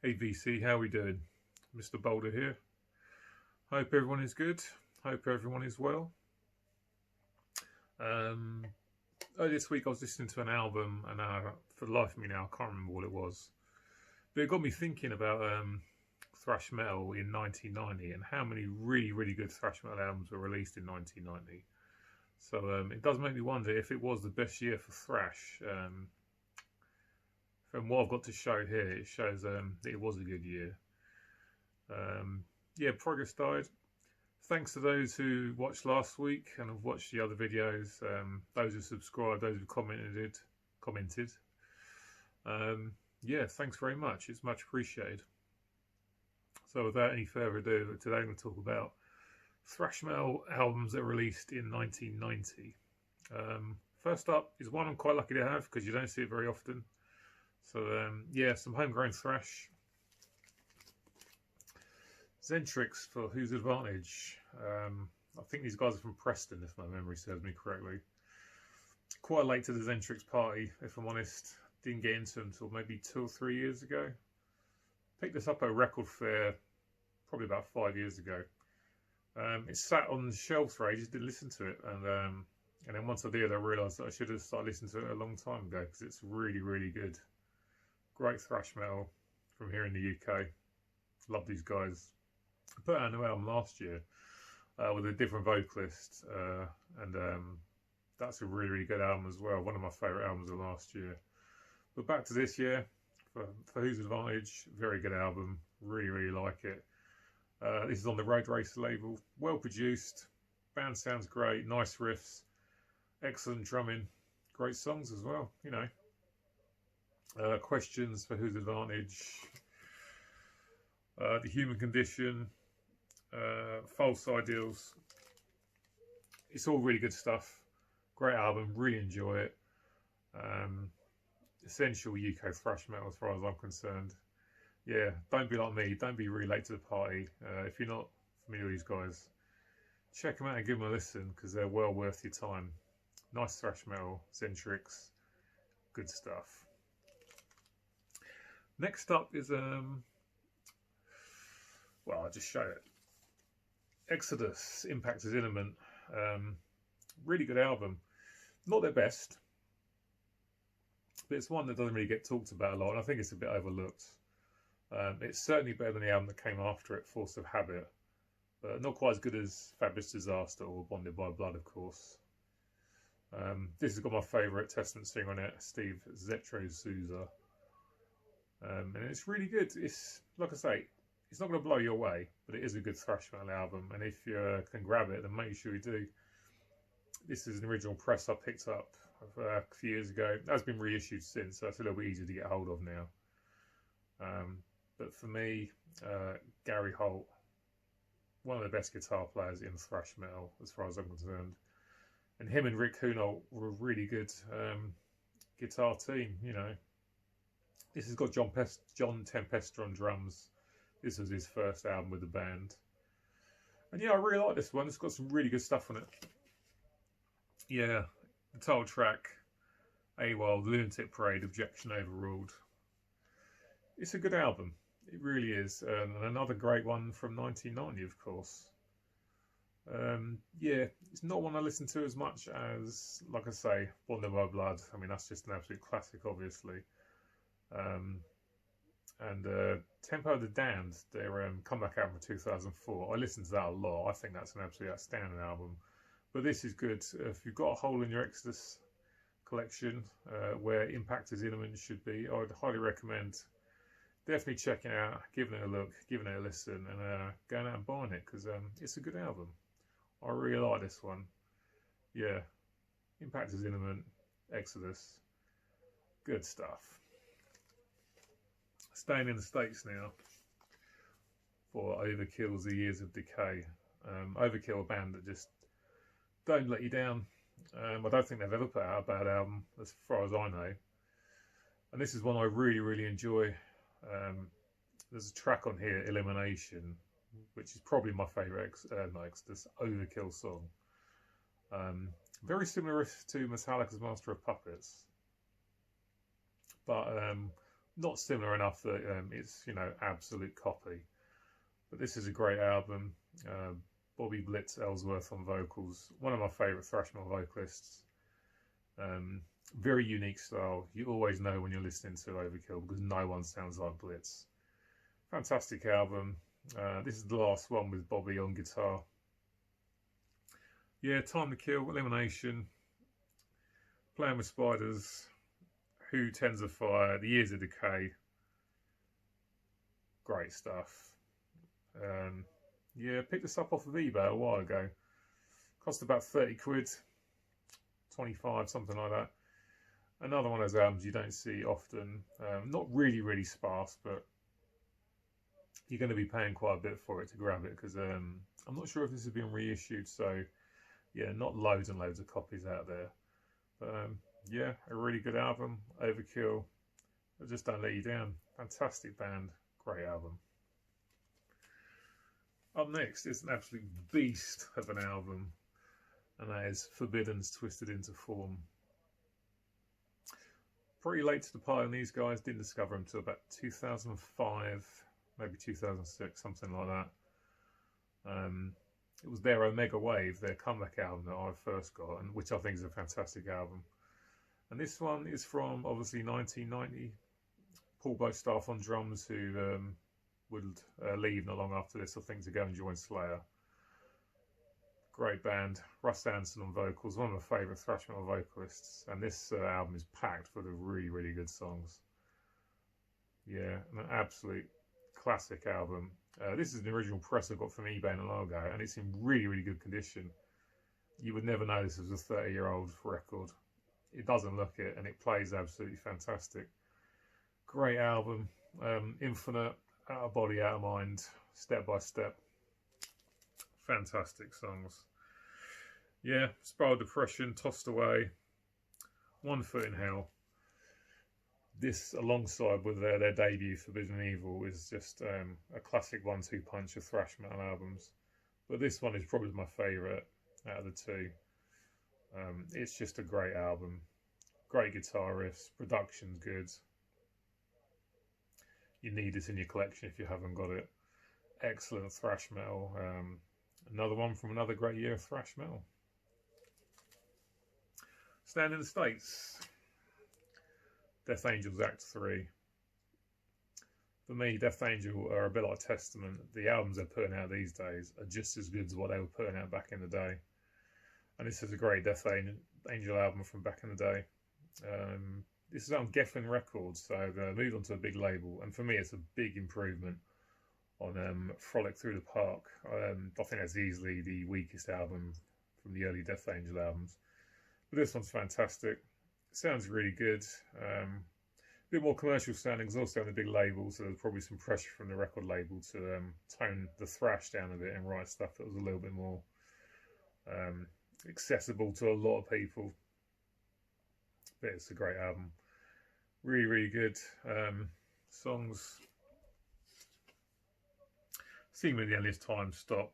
Hey VC, how are we doing? Mr. Boulder here. Hope everyone is good. Hope everyone is well. Earlier this week I was listening to an album and for the life of me now I can't remember what it was. But it got me thinking about thrash metal in 1990 and how many really good thrash metal albums were released in 1990. So it does make me wonder if it was the best year for thrash. From what I've got to show here, it shows that it was a good year. Yeah, progress died. Thanks to those who watched last week and have watched the other videos, those who subscribed, those who commented. Yeah, thanks very much. It's much appreciated. So without any further ado, today I'm going to talk about thrash metal albums that were released in 1990. First up is one I'm quite lucky to have because you don't see it very often. So yeah, some homegrown thrash. Xentrix for Whose Advantage. I think these guys are from Preston, if my memory serves me correctly. Quite late to the Xentrix party, if I'm honest. Didn't get into them until maybe 2 or 3 years ago. Picked this up at a record fair probably about 5 years ago. It sat on the shelf for ages, didn't listen to it, and then once I did, I realised that I should have started listening to it a long time ago because it's really good. Great thrash metal from here in the UK. Love these guys. I put out a new album last year with a different vocalist, and that's a really good album as well. One of my favourite albums of last year. But back to this year, for Whose Advantage, very good album. Really like it. This is on the Road Racer label. Well produced. Band sounds great. Nice riffs. Excellent drumming. Great songs as well, you know. Questions for Whose Advantage. The Human Condition. False Ideals. It's all really good stuff. Great album. Really enjoy it. Essential UK thrash metal as far as I'm concerned. Yeah, don't be like me. Don't be really late to the party. If you're not familiar with these guys, check them out and give them a listen because they're well worth your time. Nice thrash metal, Xentrix, good stuff. Next up is well, I'll just show it. Exodus, Impact is Imminent. Really good album. Not their best, but it's one that doesn't really get talked about a lot, and I think it's a bit overlooked. It's certainly better than the album that came after it, Force of Habit, but not quite as good as Fabulous Disaster or Bonded by Blood, of course. This has got my favourite Testament singer on it, Steve Zetro-Souza. And it's really good. It's, like I say, it's not going to blow you away, but it is a good thrash metal album, and if you can grab it, then make sure you do. This is an original press I picked up a few years ago. It has been reissued since, so it's a little bit easier to get hold of now. But for me, Gary Holt, one of the best guitar players in thrash metal, as far as I'm concerned. And him and Rick Hunolt were a really good guitar team, you know. This has got John Tempesta on drums. This was his first album with the band. And yeah, I really like this one. It's got some really good stuff on it. Yeah, the title track, AWOL, Lunatic Parade, Objection Overruled. It's a good album. It really is. And another great one from 1990, of course. Yeah, it's not one I listen to as much as, like I say, Bonded by Blood. I mean, that's just an absolute classic, obviously. And Tempo of the Damned, their comeback album from 2004. I listened to that a lot. I think that's an absolutely outstanding album. But this is good. If you've got a hole in your Exodus collection where Impact is Imminent should be, I would highly recommend definitely checking it out, giving it a look, giving it a listen, and going out and buying it because it's a good album. I really like this one. Yeah, Impact is Imminent, Exodus, good stuff. Staying in the States now for Overkill's The Years of Decay. Overkill, a band that just don't let you down. I don't think they've ever put out a bad album as far as I know. And this is one I really enjoy. There's a track on here, Elimination, which is probably my favourite Exodus Overkill song. Very similar to Metallica's Master of Puppets. But not similar enough that it's, you know, absolute copy. But this is a great album. Bobby Blitz Ellsworth on vocals, one of my favourite thrash metal vocalists. Very unique style. You always know when you're listening to Overkill because no one sounds like Blitz. Fantastic album. This is the last one with Bobby on guitar. Yeah, Time to Kill, Elimination, Playing with Spiders, Who Tends of Fire, The Years of Decay. Great stuff. Yeah, picked this up off of eBay a while ago. Cost about 30 quid, 25, something like that. Another one of those albums you don't see often. Not really sparse, but you're going to be paying quite a bit for it to grab it because I'm not sure if this has been reissued. So yeah, not loads and loads of copies out there. But yeah, a really good album. Overkill. I just don't let you down. Fantastic band. Great album. Up next is an absolute beast of an album, and that is Forbidden's Twisted Into Form. Pretty late to the party on these guys, didn't discover them until about 2005, maybe 2006, something like that. It was their Omega Wave, their comeback album that I first got, and which I think is a fantastic album. And this one is from obviously 1990. Paul Bostaff on drums, who would leave not long after this, I think, to go and join Slayer. Great band. Russ Anderson on vocals, one of my favourite thrash metal vocalists. And this album is packed full of really good songs. Yeah, an absolute classic album. This is an original press I got from eBay and Largo, and it's in really good condition. You would never know this was a 30-year-old record. It doesn't look it, and it plays absolutely fantastic. Great album. Infinite, Out of Body, Out of Mind, Step by Step. Fantastic songs. Yeah, Spiral Depression, Tossed Away, One Foot in Hell. This, alongside with their debut Forbidden Evil, is just a classic 1-2 punch of thrash metal albums. But this one is probably my favourite out of the two. It's just a great album. Great guitar riffs, production's good. You need this in your collection if you haven't got it. Excellent thrash metal. Another one from another great year of thrash metal. Stand in the States. Death Angels Act 3. For me, Death Angel are a bit like Testament. The albums they're putting out these days are just as good as what they were putting out back in the day. And this is a great Death Angel album from back in the day. This is on Geffen Records, so they moved on to a big label. And for me, it's a big improvement on Frolic Through the Park. I think that's easily the weakest album from the early Death Angel albums. But this one's fantastic. It sounds really good. A bit more commercial sounding. It's also on a big label, so there's probably some pressure from the record label to tone the thrash down a bit and write stuff that was a little bit more accessible to a lot of people. But it's a great album. Really good. Songs. Seemingly the endless time stop.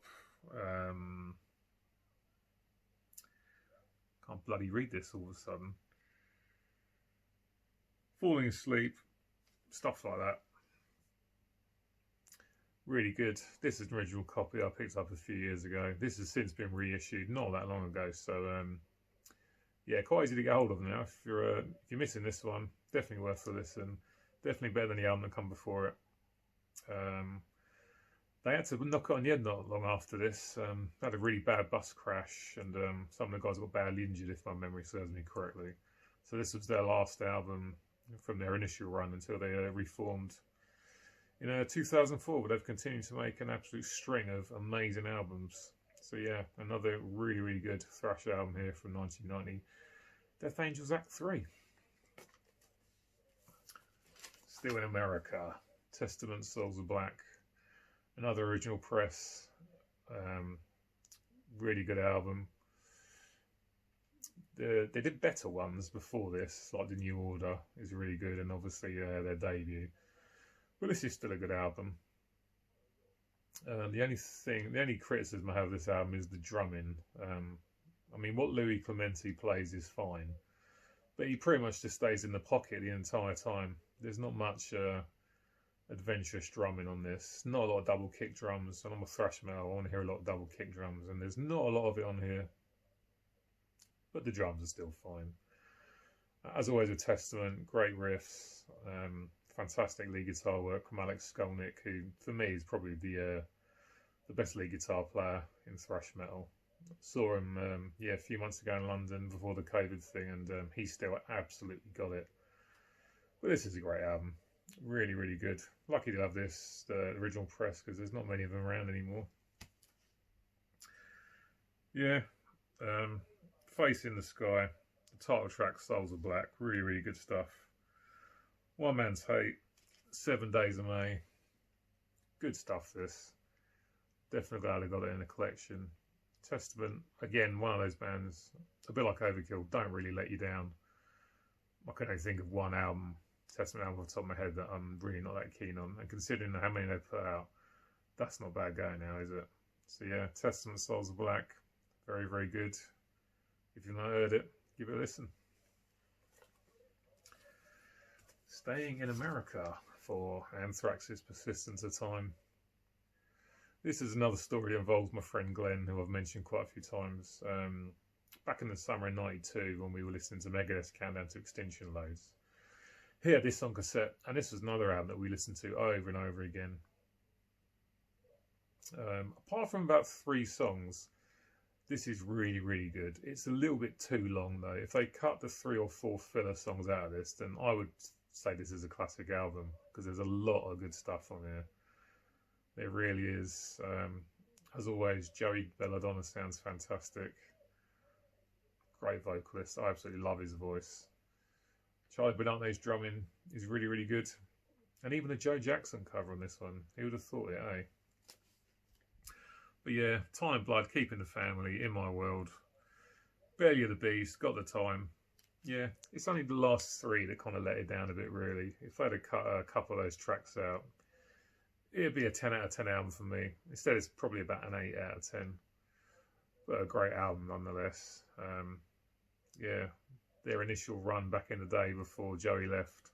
Can't bloody read this all of a sudden. Falling Asleep, stuff like that. Really good. This is an original copy I picked up a few years ago. This has since been reissued not that long ago, so yeah, quite easy to get hold of now. If you're missing this one, definitely worth a listen. Definitely better than the album that come before it. They had to knock it on the head not long after this. Had a really bad bus crash, and some of the guys got badly injured, if my memory serves me correctly. So this was their last album from their initial run until they reformed in 2004. But they've continued to make an absolute string of amazing albums. So yeah, another really good thrash album here from 1990. Death Angels Act 3. Still in America. Testament, Souls of Black. Another original press. Really good album. They did better ones before this, like The New Order is really good, and obviously their debut. But this is still a good album. The only criticism I have of this album is the drumming. I mean, what Louis Clemente plays is fine, but he pretty much just stays in the pocket the entire time. There's not much adventurous drumming on this. Not a lot of double kick drums, and I'm a thrash metal. I want to hear a lot of double kick drums, and there's not a lot of it on here. But the drums are still fine. As always with Testament, great riffs, fantastic lead guitar work from Alex Skolnick, who for me is probably the best lead guitar player in thrash metal. Saw him a few months ago in London before the COVID thing, and he still absolutely got it. But this is a great album, really, really good. Lucky to have this, the original press, because there's not many of them around anymore. Yeah, Face in the Sky, the title track, Souls of Black, really, really good stuff. One Man's Hate, 7 Days of May, good stuff this. Definitely glad I got it in the collection. Testament, again, one of those bands, a bit like Overkill, don't really let you down. I couldn't even think of one album, Testament album off the top of my head, that I'm really not that keen on. And considering how many they put out, that's not bad going now, is it? So yeah, Testament, Souls of Black, very, very good. If you've not heard it, give it a listen. Staying in America for Anthrax's Persistence of Time. This is another story that involves my friend Glenn, who I've mentioned quite a few times. Back in the summer of '92, when we were listening to Megadeth's Countdown to Extinction loads, he had this on cassette, and this was another album that we listened to over and over again. Apart from about 3 songs, this is really, really good. It's a little bit too long, though. If they cut the 3 or 4 filler songs out of this, then I would say this is a classic album, because there's a lot of good stuff on here. It really is. As always, Joey Belladonna sounds fantastic. Great vocalist. I absolutely love his voice. Charlie Benante's drumming is really, really good. And even the Joe Jackson cover on this one. Who would have thought it, eh? But yeah, Time, Blood, Keeping the Family, In My World, Belly of the Beast, Got the Time. Yeah, it's only the last 3 that kind of let it down a bit, really. If they'd have cut a couple of those tracks out, it'd be a 10 out of 10 album for me. Instead, it's probably about an 8 out of 10. But a great album nonetheless. Yeah, their initial run back in the day before Joey left,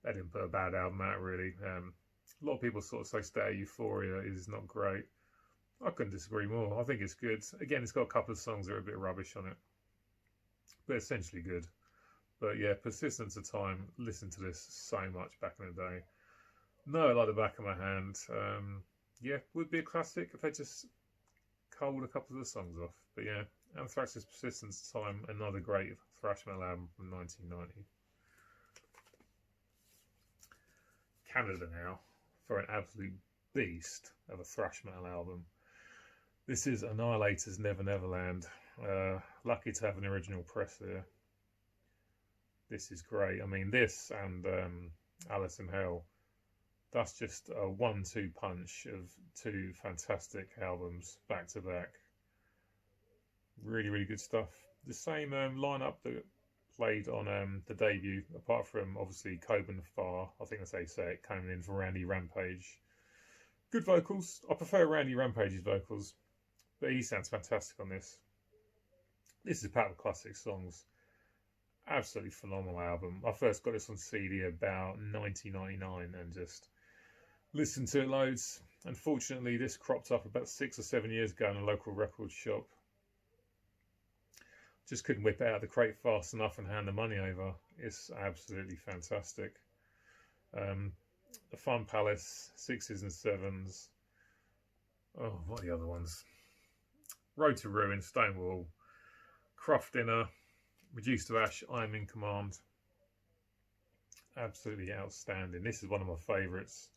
they didn't put a bad album out, really. A lot of people sort of say State of Euphoria is not great. I couldn't disagree more. I think it's good. Again, it's got a couple of songs that are a bit rubbish on it, but essentially good. But yeah, Persistence of Time, listen to this so much back in the day. No, like the back of my hand. Yeah, would be a classic if they just culled a couple of the songs off. But yeah, Anthrax's Persistence of Time, another great thrash metal album from 1990. Canada now for an absolute beast of a thrash metal album. This is Annihilator's Neverland. Lucky to have an original press there. This is great. I mean, this and Alice in Hell, that's just a 1-2 punch of 2 fantastic albums back to back. Really, really good stuff. The same lineup that played on the debut, apart from obviously Coben Farr, I think that's how you say it, coming in for Randy Rampage. Good vocals. I prefer Randy Rampage's vocals, but he sounds fantastic on this. This is a pack of classic songs. Absolutely phenomenal album. I first got this on CD about 1999 and just listened to it loads. Unfortunately, this cropped up about 6 or 7 years ago in a local record shop. Just couldn't whip it out of the crate fast enough and hand the money over. It's absolutely fantastic. The Fun Palace, 6s and 7s. Oh, what are the other ones? Road to Ruin, Stonewall, Cruft Dinner, Reduced to Ash, I'm in Command. Absolutely outstanding. This is one of my favourites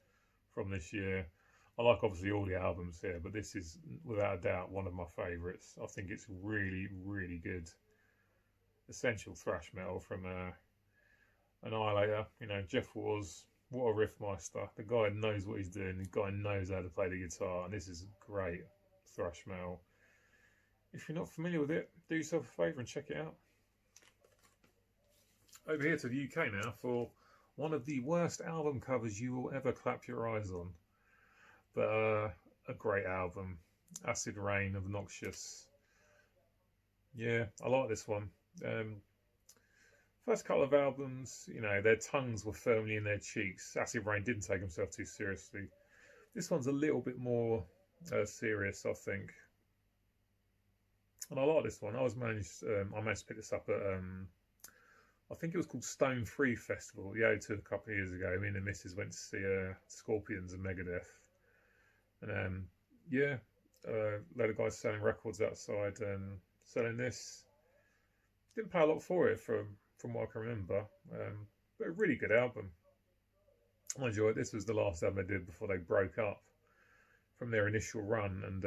from this year. I like obviously all the albums here, but this is without a doubt one of my favourites. I think it's really, really good. Essential thrash metal from Annihilator. You know, Jeff Waters, what a riff master. The guy knows what he's doing. The guy knows how to play the guitar, and this is great thrash metal. If you're not familiar with it, do yourself a favour and check it out. Over here to the UK now for one of the worst album covers you will ever clap your eyes on. But a great album. Acid Rain, Obnoxious. Yeah, I like this one. First couple of albums, you know, their tongues were firmly in their cheeks. Acid Rain didn't take himself too seriously. This one's a little bit more serious, I think. And I like this one. I managed to pick this up at I think it was called Stone Free Festival, the O2 a couple of years ago. Me and the missus went to see Scorpions and Megadeth. And yeah, a load of guys selling records outside and selling this. Didn't pay a lot for it from what I can remember. But a really good album. I enjoyed it. This was the last album they did before they broke up from their initial run, and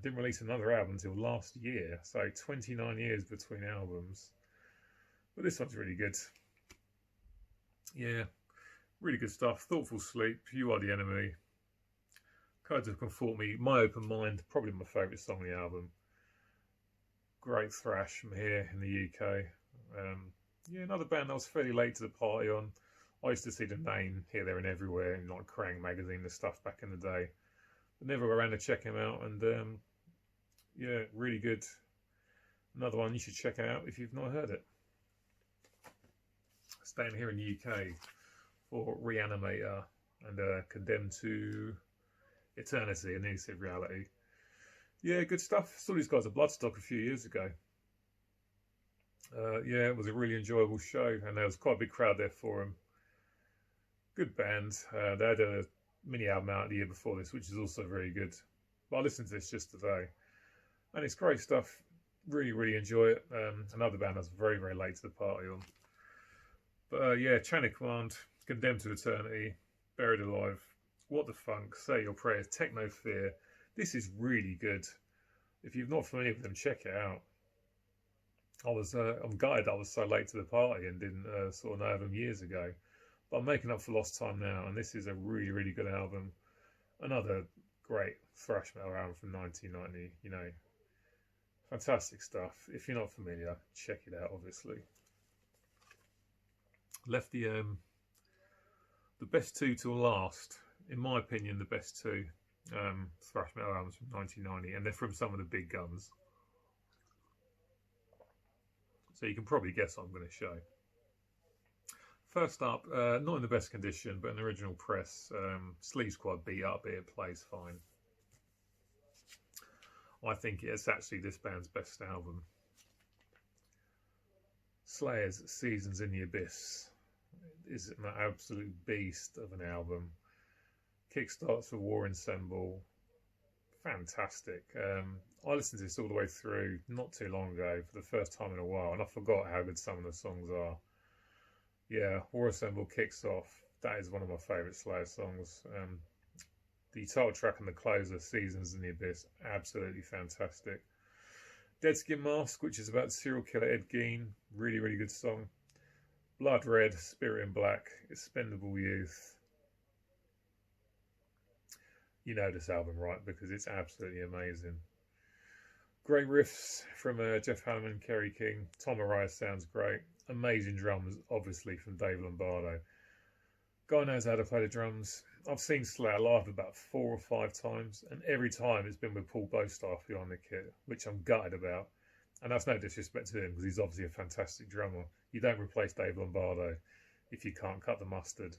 didn't release another album until last year. So 29 years between albums. But this one's really good. Yeah, really good stuff. Thoughtful Sleep, You Are the Enemy. Codes of Comfort Me, My Open Mind, probably my favourite song on the album. Great thrash from here in the UK. Yeah, another band I was fairly late to the party on. I used to see the name here, there and everywhere in like Krang magazine and stuff back in the day. But never got around to check him out, and yeah, really good. Another one you should check out if you've not heard it. Staying here in the UK for Re-Animator and Condemned to Eternity, and Elusive Reality. Yeah, good stuff. Saw these guys at Bloodstock a few years ago. Yeah, it was a really enjoyable show, and there was quite a big crowd there for them. Good band. They had a mini album out the year before this, which is also very good. But I listened to this just today, and it's great stuff. Really, really enjoy it. Another band I was very, very late to the party on. But yeah, Chain of Command, Condemned to Eternity, Buried Alive, What the Funk, Say Your Prayers, Techno Fear. This is really good. If you're not familiar with them, check it out. I'm gutted I was so late to the party and didn't sort of know them years ago. But I'm making up for lost time now, and this is a really, really good album. Another great thrash metal album from 1990, you know. Fantastic stuff. If you're not familiar, check it out, obviously. Left the best two till last. In my opinion, the best two thrash metal albums from 1990, and they're from some of the big guns. So you can probably guess what I'm going to show. First up, not in the best condition, but an original press. Sleeves quite beat up, but it plays fine. I think it's actually this band's best album. Slayer's Seasons in the Abyss is an absolute beast of an album. Kickstarts for War Ensemble. Fantastic. I listened to this all the way through not too long ago for the first time in a while, and I forgot how good some of the songs are. Yeah, War Ensemble kicks off. That is one of my favourite Slayer songs. The title track and the closer, Seasons in the Abyss, absolutely fantastic. Dead Skin Mask, which is about serial killer Ed Gein, really, really good song. Blood Red, Spirit in Black, Expendable Youth. You know this album, right? Because it's absolutely amazing. Great riffs from Jeff Hanneman and Kerry King. Tom Araya sounds great. Amazing drums, obviously, from Dave Lombardo. Guy knows how to play the drums. I've seen Slayer live about 4 or 5 times, and every time it's been with Paul Bostaph behind the kit, which I'm gutted about. And that's no disrespect to him, because he's obviously a fantastic drummer. You don't replace Dave Lombardo if you can't cut the mustard.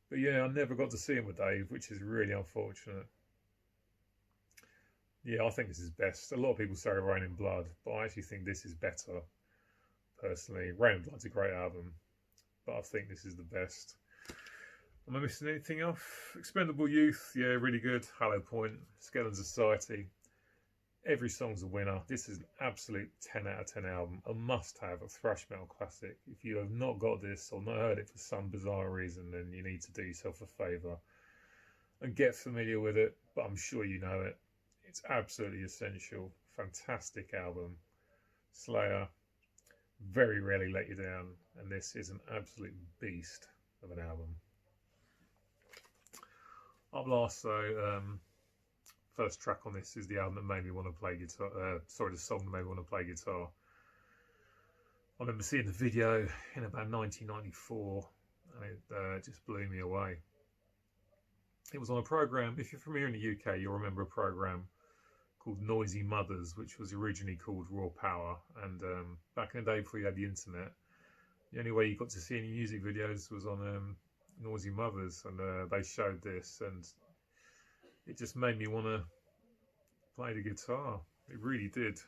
But yeah, I never got to see him with Dave, which is really unfortunate. Yeah, I think this is best. A lot of people say Rain in Blood, but I actually think this is better, personally. Rain in Blood's a great album, but I think this is the best. Am I missing anything else? Expendable Youth, yeah, really good. Hollow Point, Skeleton Society. Every song's a winner. This is an absolute 10 out of 10 album. A must-have, a thrash metal classic. If you have not got this or not heard it for some bizarre reason, then you need to do yourself a favour and get familiar with it, but I'm sure you know it. It's absolutely essential. Fantastic album. Slayer very rarely let you down, and this is an absolute beast of an album. Up last, though, first track on this is the album that made me want to play guitar. The song that made me want to play guitar. I remember seeing the video in about 1994, and it just blew me away. It was on a program. If you're from here in the UK, you'll remember a program called Noisy Mothers, which was originally called Raw Power. And back in the day before you had the internet, The only way you got to see any music videos was on Noisy Mothers, and they showed this, and it just made me want to play the guitar. It really did.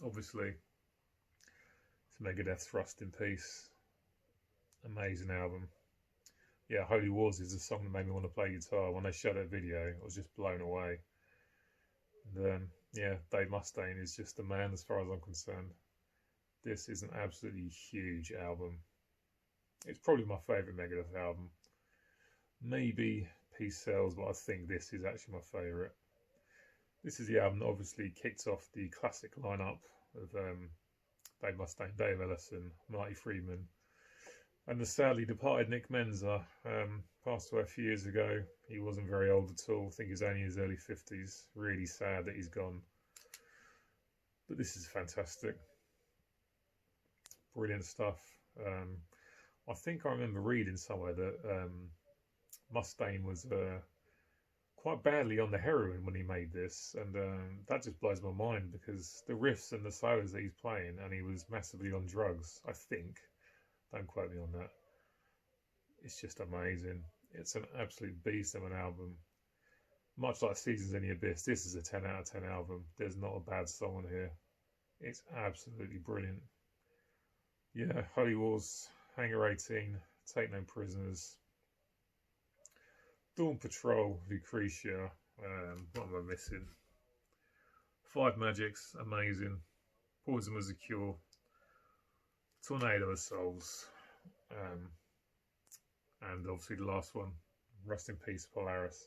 Obviously, it's Megadeth's Rust in Peace. Amazing album. Yeah, Holy Wars is the song that made me want to play guitar. When they showed that video, I was just blown away. And yeah, Dave Mustaine is just the man as far as I'm concerned. This is an absolutely huge album. It's probably my favourite Megadeth album. Maybe Peace Sells, but I think this is actually my favourite. This is the album that obviously kicked off the classic lineup of Dave Mustaine, Dave Ellison, Marty Friedman, and the sadly departed Nick Menza. Passed away a few years ago. He wasn't very old at all. I think he's only in his early 50s. Really sad that he's gone. But this is fantastic. Brilliant stuff. I think I remember reading somewhere that Mustaine was quite badly on the heroin when he made this, and that just blows my mind, because the riffs and the solos that he's playing, and he was massively on drugs, I think. Don't quote me on that. It's just amazing. It's an absolute beast of an album. Much like Seasons in the Abyss, this is a 10 out of 10 album. There's not a bad song on here. It's absolutely brilliant. Yeah, Holy Wars, Hangar 18, Take No Prisoners, Dawn Patrol, Lucretia, what am I missing? Five Magics, amazing. Poison Was a Cure, Tornado of Souls, and obviously the last one, Rust in Peace, Polaris.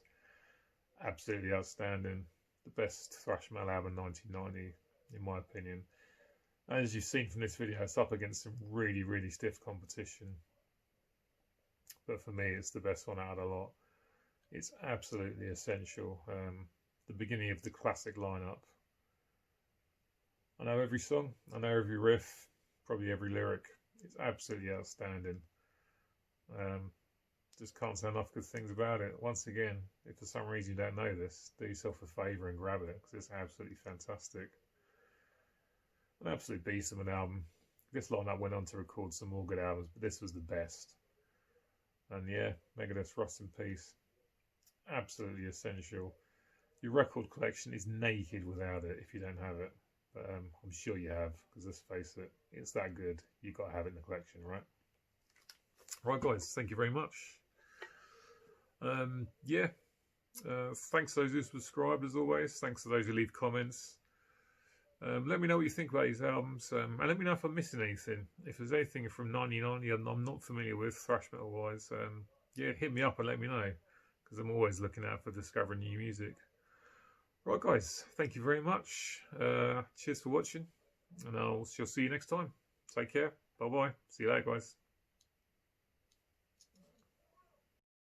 Absolutely outstanding. The best thrash metal album 1990, in my opinion. And as you've seen from this video, it's up against some really, really stiff competition. But for me, it's the best one out of the lot. It's absolutely essential. The beginning of the classic lineup. I know every song, I know every riff, probably every lyric. It's absolutely outstanding. Just can't say enough good things about it. Once again, if for some reason you don't know this, do yourself a favour and grab it, because it's absolutely fantastic. An absolute beast of an album. This lineup went on to record some more good albums, but this was the best. And yeah, Megadeth's Rust in Peace. Absolutely essential. Your record collection is naked without it if you don't have it. But I'm sure you have, because let's face it, it's that good. You've got to have it in the collection, right? Right, guys, thank you very much. Yeah, thanks to those who subscribed, as always. Thanks to those who leave comments. Let me know what you think about these albums, and let me know if I'm missing anything. If there's anything from 1990 I'm not familiar with, thrash metal wise, yeah, hit me up and let me know, because I'm always looking out for discovering new music. Right, guys, thank you very much. Cheers for watching, and I'll see you next time. Take care. Bye bye. See you later, guys.